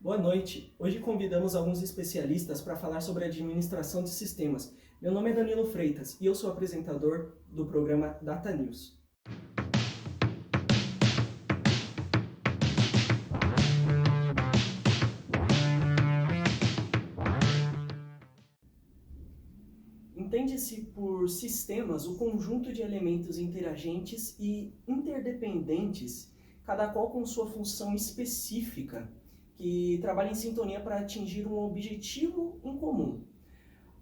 Boa noite. Hoje convidamos alguns especialistas para falar sobre administração de sistemas. Meu nome é Danilo Freitas e eu sou apresentador do programa Data News. Entende-se por sistemas o conjunto de elementos interagentes e interdependentes, cada qual com sua função específica, que trabalha em sintonia para atingir um objetivo em comum.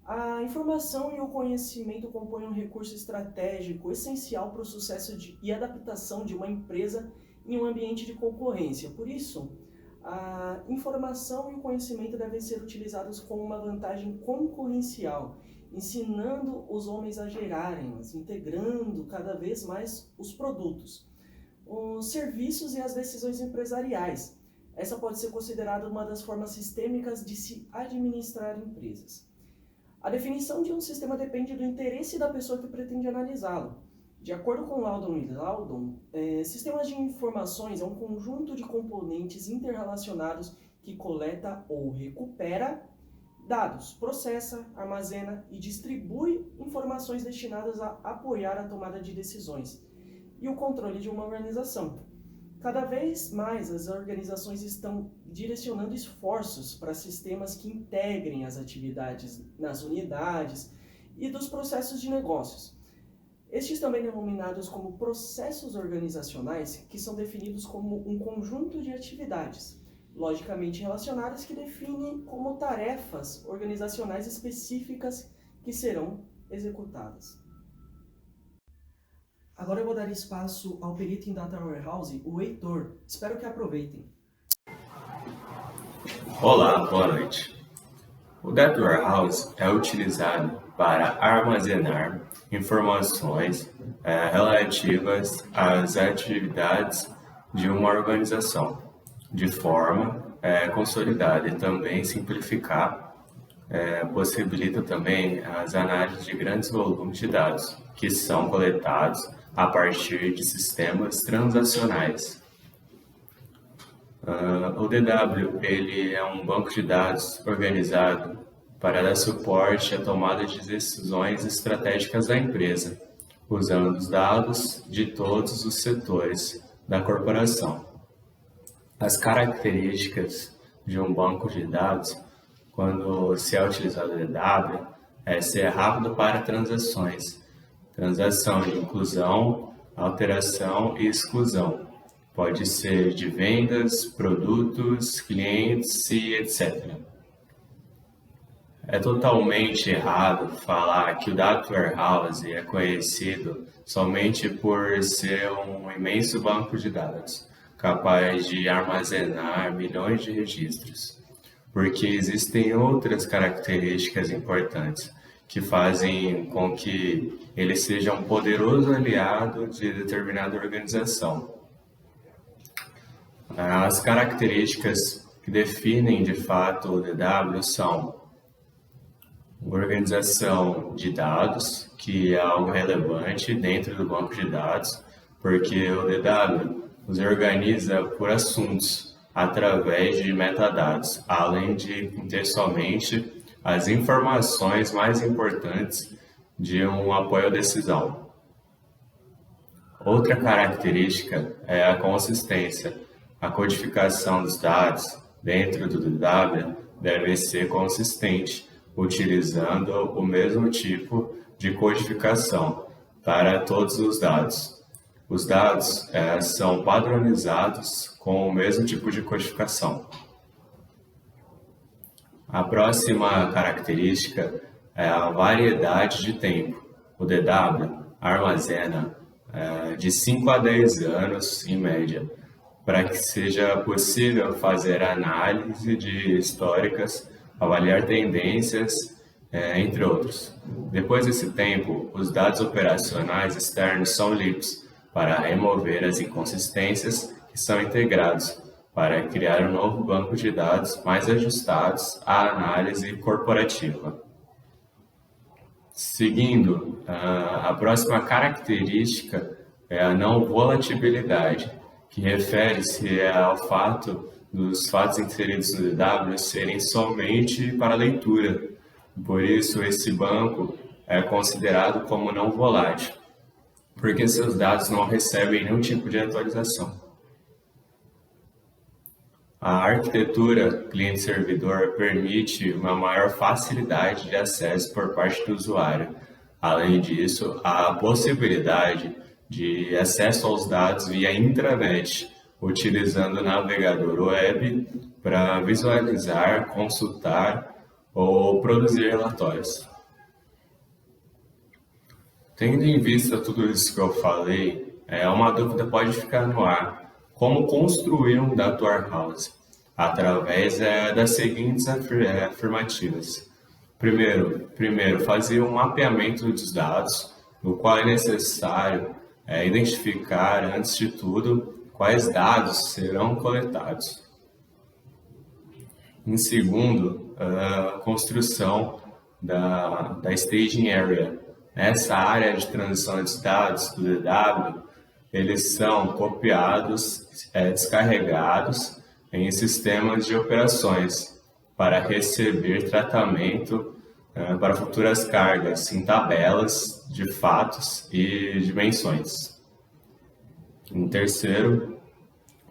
A informação e o conhecimento compõem um recurso estratégico essencial para o sucesso e adaptação de uma empresa em um ambiente de concorrência. Por isso, a informação e o conhecimento devem ser utilizados como uma vantagem concorrencial, ensinando os homens a gerarem-las, integrando cada vez mais os produtos, os serviços e as decisões empresariais. Essa pode ser considerada uma das formas sistêmicas de se administrar empresas. A definição de um sistema depende do interesse da pessoa que pretende analisá-lo. De acordo com Loudon e Loudon, sistemas de informações é um conjunto de componentes interrelacionados que coleta ou recupera dados, processa, armazena e distribui informações destinadas a apoiar a tomada de decisões e o controle de uma organização. Cada vez mais as organizações estão direcionando esforços para sistemas que integrem as atividades nas unidades e dos processos de negócios. Estes também denominados como processos organizacionais, que são definidos como um conjunto de atividades logicamente relacionadas que definem como tarefas organizacionais específicas que serão executadas. Agora eu vou dar espaço ao perito em Data Warehouse, o Heitor. Espero que aproveitem. Olá, boa noite. O Data Warehouse é utilizado para armazenar informações relativas às atividades de uma organização, de forma consolidada, e também simplificar, possibilita também as análises de grandes volumes de dados que são coletados a partir de sistemas transacionais. O DW ele é um banco de dados organizado para dar suporte à tomada de decisões estratégicas da empresa, usando os dados de todos os setores da corporação. As características de um banco de dados, quando se é utilizado o DW, é ser rápido para transações, transação de inclusão, alteração e exclusão. Pode ser de vendas, produtos, clientes e etc. É totalmente errado falar que o Data Warehouse é conhecido somente por ser um imenso banco de dados, capaz de armazenar milhões de registros, porque existem outras características importantes que fazem com que ele seja um poderoso aliado de determinada organização. As características que definem de fato o DW são organização de dados, que é algo relevante dentro do banco de dados, porque o DW os organiza por assuntos através de metadados, além de conter somente as informações mais importantes de um apoio à decisão. Outra característica é a consistência. A codificação dos dados dentro do DW deve ser consistente, utilizando o mesmo tipo de codificação para todos os dados. Os dados são padronizados com o mesmo tipo de codificação. A próxima característica é a variedade de tempo. O DW armazena de 5 a 10 anos, em média, para que seja possível fazer análise de históricas, avaliar tendências, entre outros. Depois desse tempo, os dados operacionais externos são limpos, para remover as inconsistências que são integrados, para criar um novo banco de dados mais ajustados à análise corporativa. Seguindo, a próxima característica é a não volatilidade, que refere-se ao fato dos fatos inseridos no DW serem somente para leitura. Por isso, esse banco é considerado como não volátil, porque seus dados não recebem nenhum tipo de atualização. A arquitetura cliente-servidor permite uma maior facilidade de acesso por parte do usuário. Além disso, há a possibilidade de acesso aos dados via intranet, utilizando o navegador web para visualizar, consultar ou produzir relatórios. Tendo em vista tudo isso que eu falei, uma dúvida pode ficar no ar. Como construir um data warehouse? Através das seguintes afirmativas. Primeiro, fazer um mapeamento dos dados, no qual é necessário identificar, antes de tudo, quais dados serão coletados. Em segundo, a construção da staging area. Nessa área de transição de dados do DW, eles são copiados, descarregados em sistemas de operações para receber tratamento para futuras cargas em tabelas de fatos e dimensões. Em terceiro,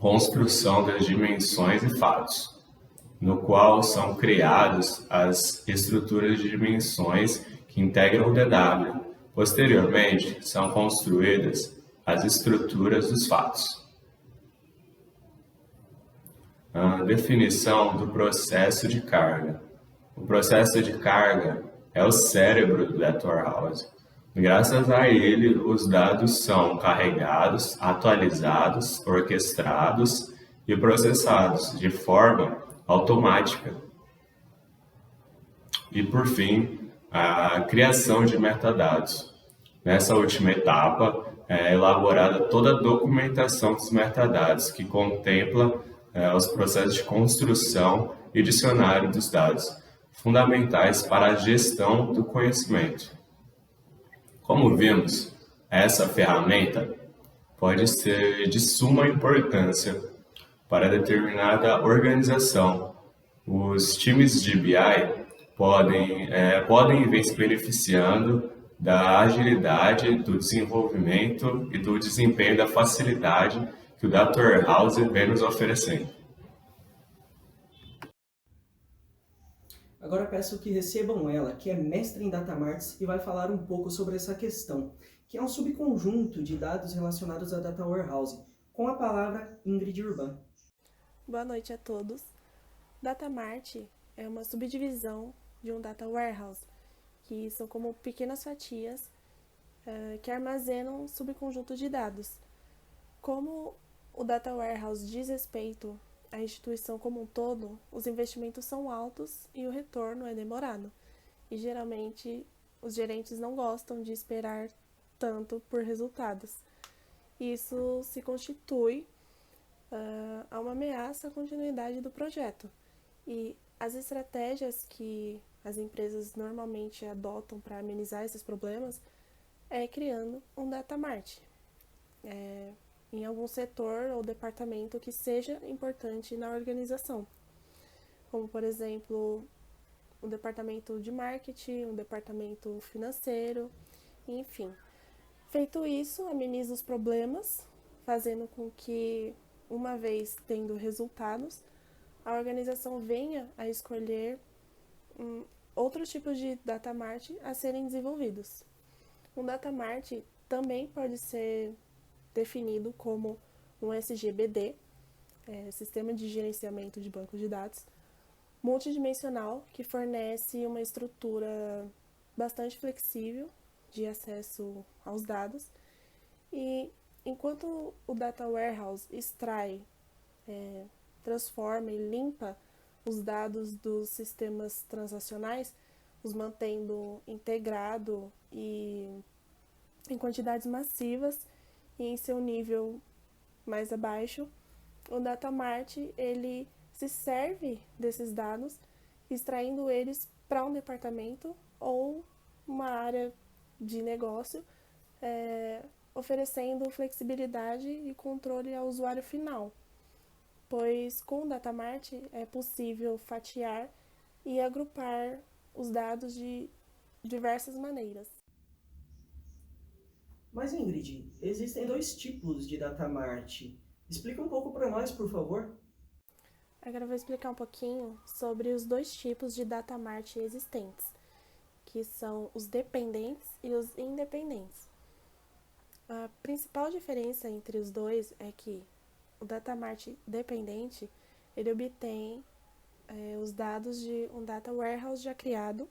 construção das dimensões e fatos, no qual são criados as estruturas de dimensões que integram o DW. Posteriormente, são construídas as estruturas dos fatos. A definição do processo de carga. O processo de carga é o cérebro do Data Warehouse. Graças a ele, os dados são carregados, atualizados, orquestrados e processados de forma automática. E, por fim, a criação de metadados. Nessa última etapa, é elaborada toda a documentação dos metadados, que contempla os processos de construção e dicionário dos dados, fundamentais para a gestão do conhecimento. Como vimos, essa ferramenta pode ser de suma importância para determinada organização. Os times de BI podem vir se beneficiando da agilidade, do desenvolvimento e do desempenho da facilidade que o Data Warehouse vem nos oferecendo. Agora peço que recebam ela, que é mestre em Data Marts e vai falar um pouco sobre essa questão, que é um subconjunto de dados relacionados a Data Warehouse, com a palavra Ingrid Urban. Boa noite a todos. Data Mart é uma subdivisão de um Data Warehouse, que são como pequenas fatias que armazenam um subconjunto de dados. Como o Data Warehouse diz respeito à instituição como um todo, os investimentos são altos e o retorno é demorado. E geralmente os gerentes não gostam de esperar tanto por resultados. Isso se constitui a uma ameaça à continuidade do projeto. E as estratégias que as empresas normalmente adotam para amenizar esses problemas é criando um Data Mart em algum setor ou departamento que seja importante na organização, como por exemplo um departamento de marketing, um departamento financeiro, enfim. Feito isso, ameniza os problemas, fazendo com que, uma vez tendo resultados, a organização venha a escolher outros tipos de Data Mart a serem desenvolvidos. Um Data Mart também pode ser definido como um SGBD, Sistema de Gerenciamento de Banco de Dados, multidimensional, que fornece uma estrutura bastante flexível de acesso aos dados. E enquanto o Data Warehouse extrai, transforma e limpa os dados dos sistemas transacionais, os mantendo integrado e em quantidades massivas e em seu nível mais abaixo, o Data Mart ele se serve desses dados, extraindo eles para um departamento ou uma área de negócio, oferecendo flexibilidade e controle ao usuário final. pois com o Datamart é possível fatiar e agrupar os dados de diversas maneiras. Mas Ingrid, existem dois tipos de datamart. Explica um pouco para nós, por favor. Agora eu vou explicar um pouquinho sobre os dois tipos de datamart existentes, que são os dependentes e os independentes. A principal diferença entre os dois é que o datamart dependente, ele obtém os dados de um data warehouse já criado,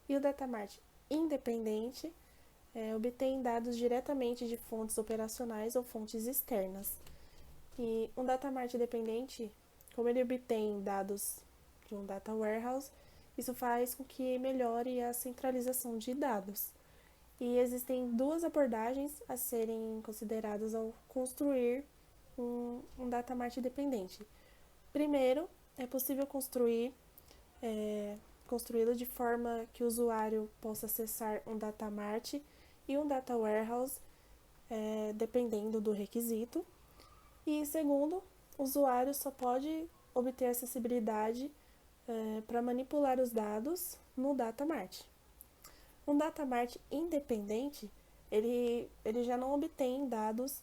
e o datamart independente obtém dados diretamente de fontes operacionais ou fontes externas. E um datamart dependente, como ele obtém dados de um data warehouse, isso faz com que melhore a centralização de dados. E existem duas abordagens a serem consideradas ao construir um datamart dependente. Primeiro, é possível construí-lo de forma que o usuário possa acessar um datamart e um data warehouse, dependendo do requisito. E segundo, o usuário só pode obter acessibilidade para manipular os dados no datamart. Um datamart independente, ele já não obtém dados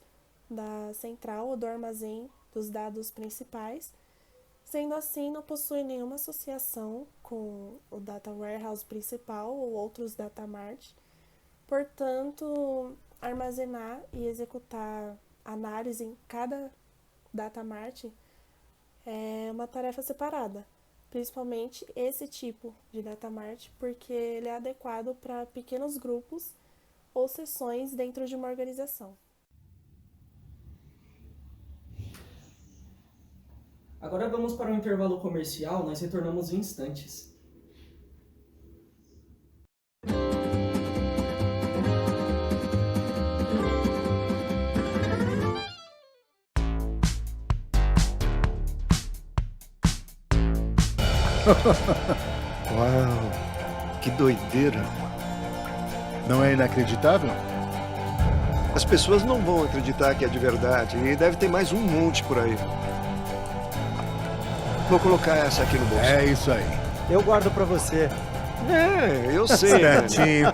da central ou do armazém dos dados principais, sendo assim não possui nenhuma associação com o data warehouse principal ou outros datamart. Portanto, armazenar e executar análise em cada datamart é uma tarefa separada, principalmente esse tipo de datamart, porque ele é adequado para pequenos grupos ou seções dentro de uma organização. Agora vamos para o intervalo comercial, nós retornamos em instantes. Uau, que doideira! Não é inacreditável? As pessoas não vão acreditar que é de verdade e deve ter mais um monte por aí. Vou colocar essa aqui no bolso. É isso aí. Eu guardo pra você. Eu sei. Certinho.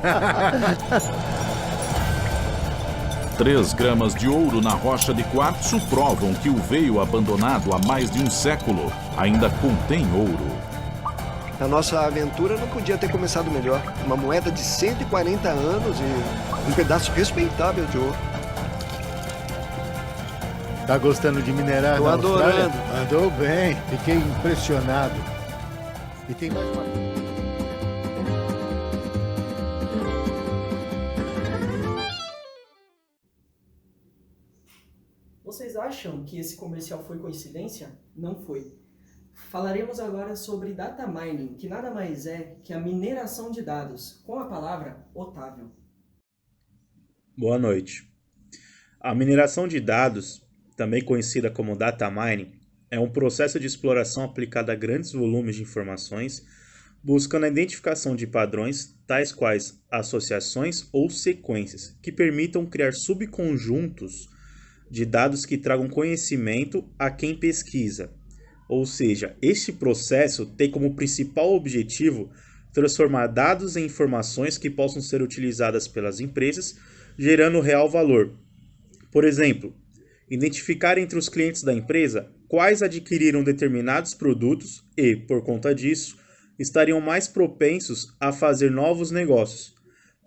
3 gramas de ouro na rocha de quartzo provam que o veio abandonado há mais de um século ainda contém ouro. A nossa aventura não podia ter começado melhor. Uma moeda de 140 anos e um pedaço respeitável de ouro. Tá gostando de minerar Tô na Austrália? adorando. Andou bem, fiquei impressionado. E tem mais uma... Vocês acham que esse comercial foi coincidência? Não foi. Falaremos agora sobre data mining, que nada mais é que a mineração de dados, com a palavra Otávio. Boa noite. A mineração de dados, também conhecida como data mining, é um processo de exploração aplicado a grandes volumes de informações, buscando a identificação de padrões, tais quais associações ou sequências, que permitam criar subconjuntos de dados que tragam conhecimento a quem pesquisa. Ou seja, este processo tem como principal objetivo transformar dados em informações que possam ser utilizadas pelas empresas, gerando real valor. Por exemplo, identificar entre os clientes da empresa quais adquiriram determinados produtos e, por conta disso, estariam mais propensos a fazer novos negócios.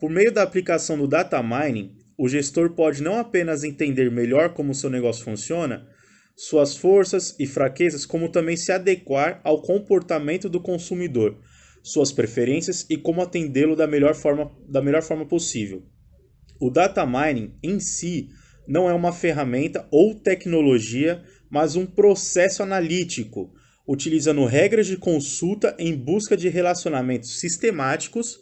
Por meio da aplicação do data mining, o gestor pode não apenas entender melhor como seu negócio funciona, suas forças e fraquezas, como também se adequar ao comportamento do consumidor, suas preferências e como atendê-lo da melhor forma possível. O data mining em si não é uma ferramenta ou tecnologia, mas um processo analítico, utilizando regras de consulta em busca de relacionamentos sistemáticos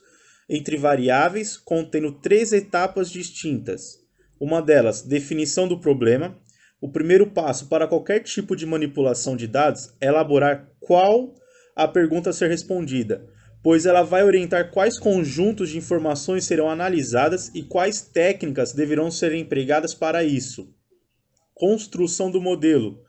entre variáveis, contendo 3 etapas distintas. Uma delas, definição do problema. O primeiro passo para qualquer tipo de manipulação de dados é elaborar qual a pergunta a ser respondida, pois ela vai orientar quais conjuntos de informações serão analisadas e quais técnicas deverão ser empregadas para isso. Construção do modelo.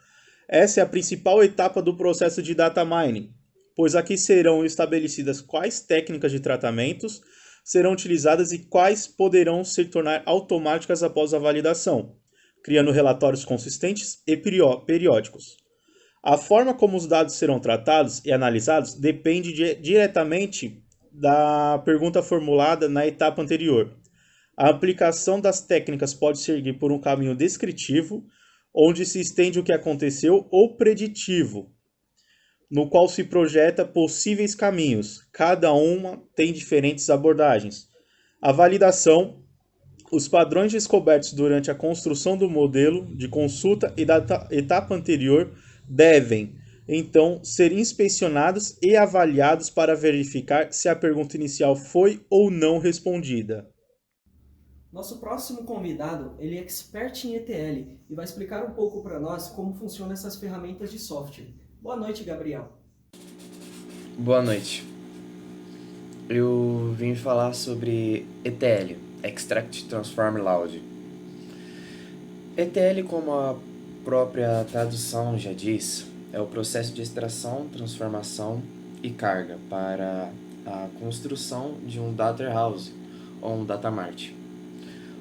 Essa é a principal etapa do processo de data mining, pois aqui serão estabelecidas quais técnicas de tratamentos serão utilizadas e quais poderão se tornar automáticas após a validação, criando relatórios consistentes e periódicos. A forma como os dados serão tratados e analisados depende diretamente da pergunta formulada na etapa anterior. A aplicação das técnicas pode seguir por um caminho descritivo, onde se estende o que aconteceu, ou preditivo, no qual se projeta possíveis caminhos. Cada uma tem diferentes abordagens. A validação, os padrões descobertos durante a construção do modelo de consulta e da etapa anterior devem, então, ser inspecionados e avaliados para verificar se a pergunta inicial foi ou não respondida. Nosso próximo convidado, ele é expert em ETL e vai explicar um pouco para nós como funcionam essas ferramentas de software. Boa noite, Gabriel. Boa noite. Eu vim falar sobre ETL, Extract Transform Load. ETL, como a própria tradução já diz, é o processo de extração, transformação e carga para a construção de um data warehouse ou um data mart.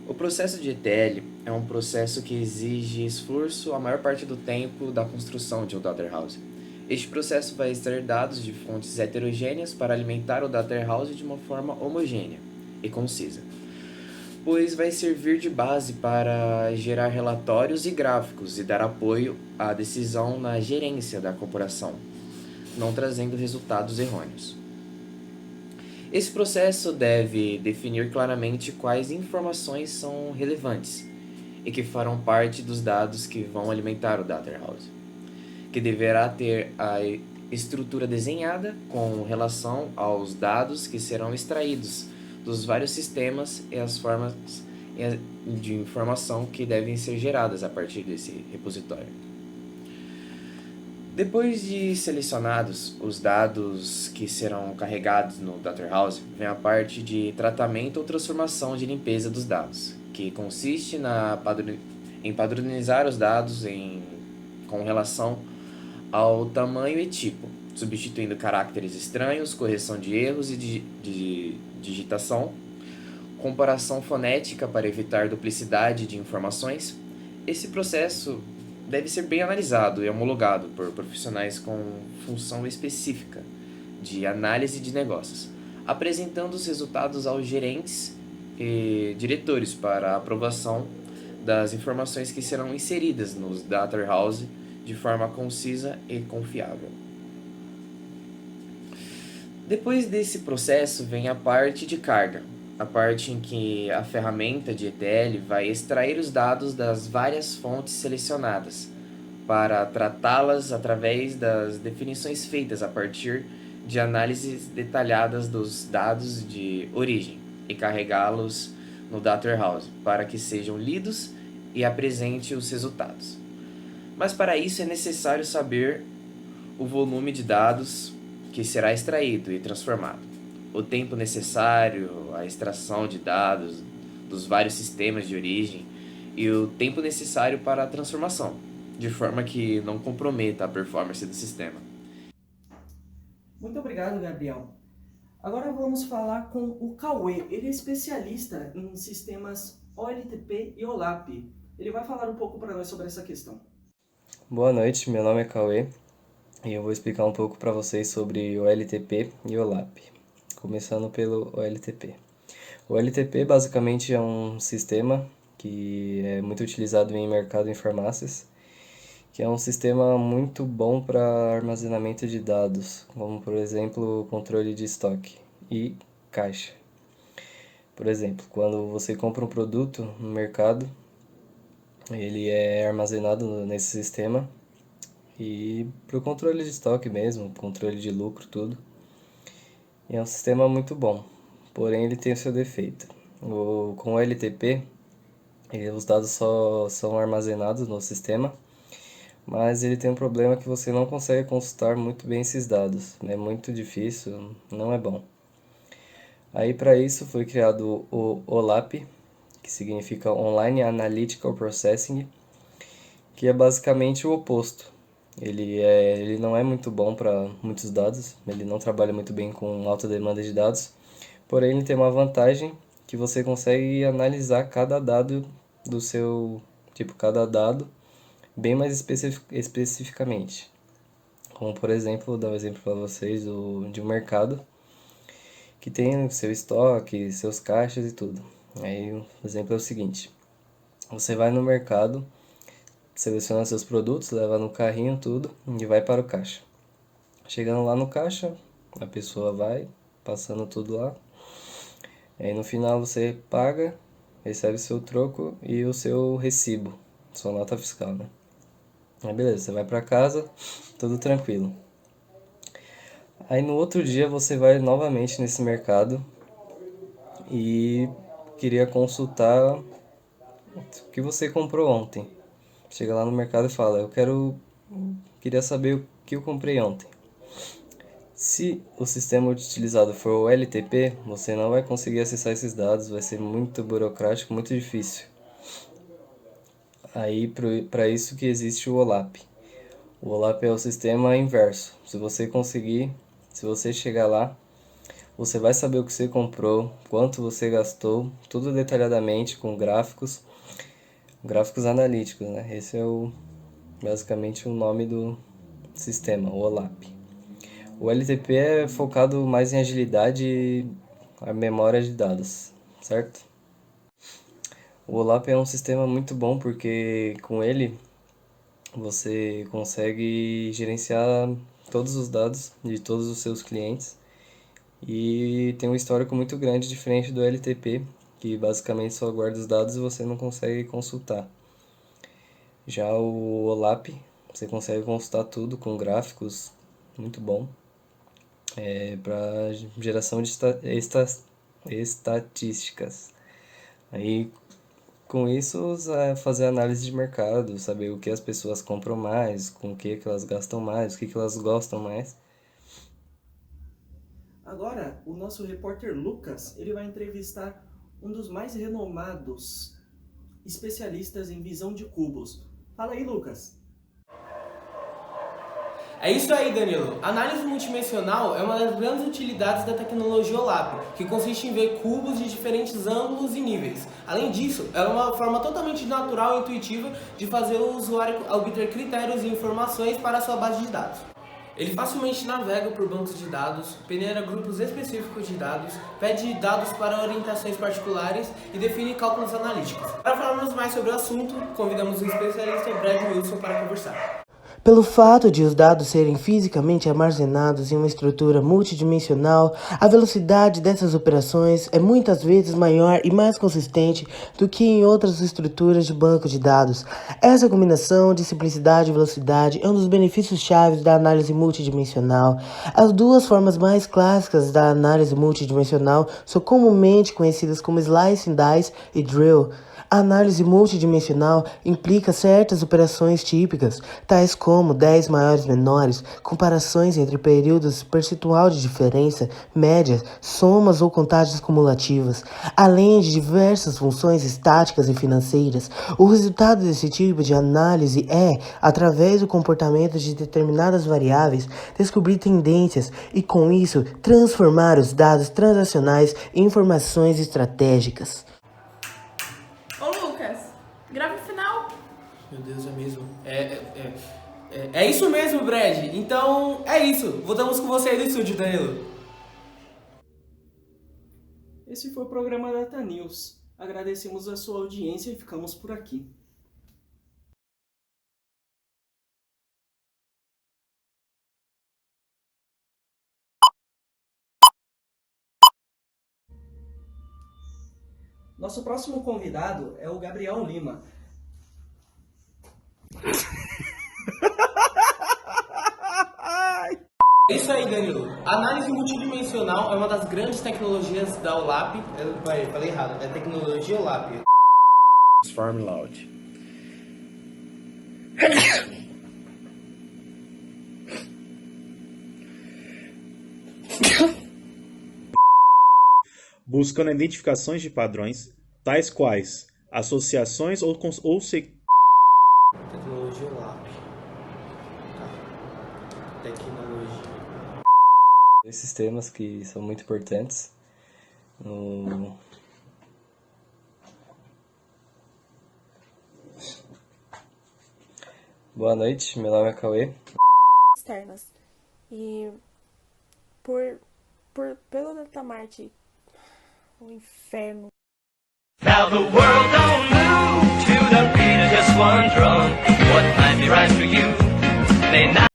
O processo de ETL é um processo que exige esforço a maior parte do tempo da construção de um data warehouse. Este processo vai extrair dados de fontes heterogêneas para alimentar o data warehouse de uma forma homogênea e concisa, pois vai servir de base para gerar relatórios e gráficos e dar apoio à decisão na gerência da corporação, não trazendo resultados errôneos. Esse processo deve definir claramente quais informações são relevantes e que farão parte dos dados que vão alimentar o data warehouse, que deverá ter a estrutura desenhada com relação aos dados que serão extraídos dos vários sistemas e as formas de informação que devem ser geradas a partir desse repositório. Depois de selecionados os dados que serão carregados no Data Warehouse, vem a parte de tratamento ou transformação de limpeza dos dados, que consiste em padronizar os dados com relação ao tamanho e tipo, substituindo caracteres estranhos, correção de erros e de digitação, comparação fonética para evitar duplicidade de informações. Esse processo deve ser bem analisado e homologado por profissionais com função específica de análise de negócios, apresentando os resultados aos gerentes e diretores para a aprovação das informações que serão inseridas nos Data Warehouse de forma concisa e confiável. Depois desse processo vem a parte de carga, a parte em que a ferramenta de ETL vai extrair os dados das várias fontes selecionadas para tratá-las através das definições feitas a partir de análises detalhadas dos dados de origem e carregá-los no Data Warehouse para que sejam lidos e apresente os resultados. Mas para isso é necessário saber o volume de dados que será extraído e transformado, o tempo necessário à extração de dados dos vários sistemas de origem e o tempo necessário para a transformação, de forma que não comprometa a performance do sistema. Muito obrigado, Gabriel. Agora vamos falar com o Cauê. Ele é especialista em sistemas OLTP e OLAP. Ele vai falar um pouco para nós sobre essa questão. Boa noite, meu nome é Cauê e eu vou explicar um pouco para vocês sobre OLTP e OLAP. Começando pelo OLTP. O OLTP basicamente é um sistema que é muito utilizado em mercado em farmácias, que é um sistema muito bom para armazenamento de dados, como por exemplo controle de estoque e caixa. Por exemplo, quando você compra um produto no mercado, ele é armazenado nesse sistema e para o controle de estoque mesmo, controle de lucro, tudo. E é um sistema muito bom, porém ele tem o seu defeito. Com o LTP, os dados só são armazenados no sistema, mas ele tem um problema que você não consegue consultar muito bem esses dados. É muito difícil, não é bom. Aí para isso foi criado o OLAP, que significa Online Analytical Processing, que é basicamente o oposto. Ele não é muito bom para muitos dados, ele não trabalha muito bem com alta demanda de dados, porém ele tem uma vantagem que você consegue analisar cada dado do seu, tipo, cada dado bem mais especificamente. Como, por exemplo, vou dar um exemplo para vocês de um mercado que tem seu estoque, seus caixas e tudo. Aí o exemplo é o seguinte: você vai no mercado, seleciona seus produtos, leva no carrinho tudo e vai para o caixa. Chegando lá no caixa, a pessoa vai passando tudo lá. Aí no final você paga, recebe seu troco e o seu recibo, sua nota fiscal, né? Aí beleza, você vai para casa, tudo tranquilo. Aí no outro dia você vai novamente nesse mercado e queria consultar o que você comprou ontem. Chega lá no mercado e fala: queria saber o que eu comprei ontem. Se o sistema utilizado for o LTP, você não vai conseguir acessar esses dados, vai ser muito burocrático, muito difícil. Aí para isso que existe o OLAP. O OLAP é o sistema inverso. Se você chegar lá, você vai saber o que você comprou, quanto você gastou, tudo detalhadamente com gráficos analíticos, né? Esse é basicamente o nome do sistema, o OLAP. O LTP é focado mais em agilidade e a memória de dados, certo? O OLAP é um sistema muito bom porque com ele você consegue gerenciar todos os dados de todos os seus clientes e tem um histórico muito grande, diferente do LTP, que basicamente só guarda os dados e você não consegue consultar. Já o OLAP, você consegue consultar tudo com gráficos, muito bom. Para geração de estatísticas. Aí, com isso, fazer análise de mercado, saber o que as pessoas compram mais, com o que elas gastam mais, o que elas gostam mais. Agora, o nosso repórter Lucas, ele vai entrevistar um dos mais renomados especialistas em visão de cubos. Fala aí, Lucas. É isso aí, Danilo. A análise multidimensional é uma das grandes utilidades da tecnologia OLAP, que consiste em ver cubos de diferentes ângulos e níveis. Além disso, ela é uma forma totalmente natural e intuitiva de fazer o usuário obter critérios e informações para a sua base de dados. Ele facilmente navega por bancos de dados, peneira grupos específicos de dados, pede dados para orientações particulares e define cálculos analíticos. Para falarmos mais sobre o assunto, convidamos o especialista Brad Wilson para conversar. Pelo fato de os dados serem fisicamente armazenados em uma estrutura multidimensional, a velocidade dessas operações é muitas vezes maior e mais consistente do que em outras estruturas de banco de dados. Essa combinação de simplicidade e velocidade é um dos benefícios chaves da análise multidimensional. As duas formas mais clássicas da análise multidimensional são comumente conhecidas como Slice and Dice e Drill. A análise multidimensional implica certas operações típicas, tais como 10 maiores menores, comparações entre períodos, percentual de diferença, médias, somas ou contagens cumulativas, além de diversas funções estáticas e financeiras. O resultado desse tipo de análise é, através do comportamento de determinadas variáveis, descobrir tendências e, com isso, transformar os dados transacionais em informações estratégicas. Grava o final. Meu Deus, é mesmo. É isso mesmo, Brad. Então, é isso. Voltamos com você aí do estúdio, Danilo. Esse foi o programa Data News. Agradecemos a sua audiência e ficamos por aqui. Nosso próximo convidado é o Gabriel Lima. É isso aí, Danilo. A análise multidimensional é uma das grandes tecnologias da OLAP. Falei errado, é tecnologia OLAP. Transform Loud. Buscando identificações de padrões, tais quais associações ou Tecnologia OLAP. Esses temas que são muito importantes Boa noite, meu nome é Cauê. Externas. E pelo Datamart, o inferno. Now the world